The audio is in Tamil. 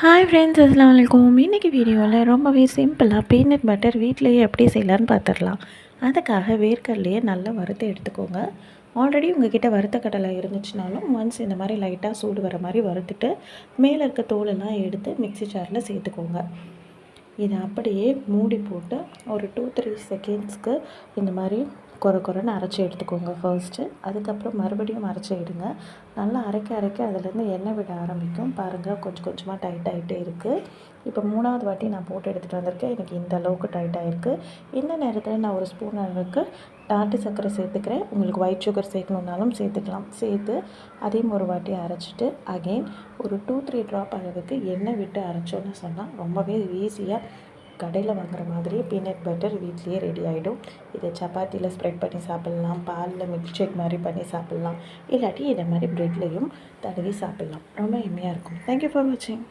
ஹாய் ஃப்ரெண்ட்ஸ், அஸ்ஸலாமு அலைக்கும். இன்றைக்கி வீடியோவில் ரொம்பவே சிம்பிளாக பீனட் பட்டர் வீட்டிலையே எப்படி செய்யலான்னு பார்த்துடலாம். அதுக்காக வேர்க்கடலையே நல்லா வறுத்து எடுத்துக்கோங்க. ஆல்ரெடி உங்ககிட்ட வறுத்த கடலை இருந்துச்சுனாலும் ஒன்ஸ் இந்த மாதிரி லைட்டாக சூடு வர மாதிரி வறுத்துட்டு மேலே இருக்க தோலெல்லாம் எடுத்து மிக்ஸி ஜாரில் சேர்த்துக்கோங்க. இதை அப்படியே மூடி போட்டு ஒரு 2-3 செகண்ட்ஸ்க்கு இந்த மாதிரி கொரன்னு அரைச்சி எடுத்துக்கோங்க ஃபர்ஸ்ட்டு. அதுக்கப்புறம் மறுபடியும் அரைச்சி எடுங்க. நல்லா அரைக்க அதுலேருந்து எண்ணெய் விட ஆரம்பிக்கும். பாருங்கள், கொஞ்சம் கொஞ்சமாக டைட் ஆகிட்டே இருக்குது. இப்போ 3வது வாட்டி நான் போட்டு எடுத்துகிட்டு வந்திருக்கேன். எனக்கு இந்த அளவுக்கு டைட்டாக இருக்குது. இந்த நேரத்தில் நான் ஒரு ஸ்பூன் அளவுக்கு நாட்டு சர்க்கரை சேர்த்துக்கிறேன். உங்களுக்கு ஒயிட் சுகர் சேர்க்கணுன்னாலும் சேர்த்துக்கலாம். சேர்த்து அதையும் ஒரு வாட்டி அரைச்சிட்டு அகெயின் ஒரு 2-3 ட்ராப் அளவுக்கு எண்ணெய் விட்டு அரைச்சோன்னு சொன்னால் ரொம்பவே ஈஸியாக கடையில் வாங்குற மாதிரி பீனட் பட்டர் வீட்லேயே ரெடி ஆகிடும். இதை சப்பாத்தியில் ஸ்ப்ரெட் பண்ணி சாப்பிட்லாம், பாலில் மில்க் ஷேக் மாதிரி பண்ணி சாப்பிட்லாம், இல்லாட்டி இதை மாதிரி ப்ரெட்லேயும் தடவி சாப்பிட்லாம். ரொம்ப எம்மையாக இருக்கும். தேங்க்யூ ஃபார் வாட்சிங்.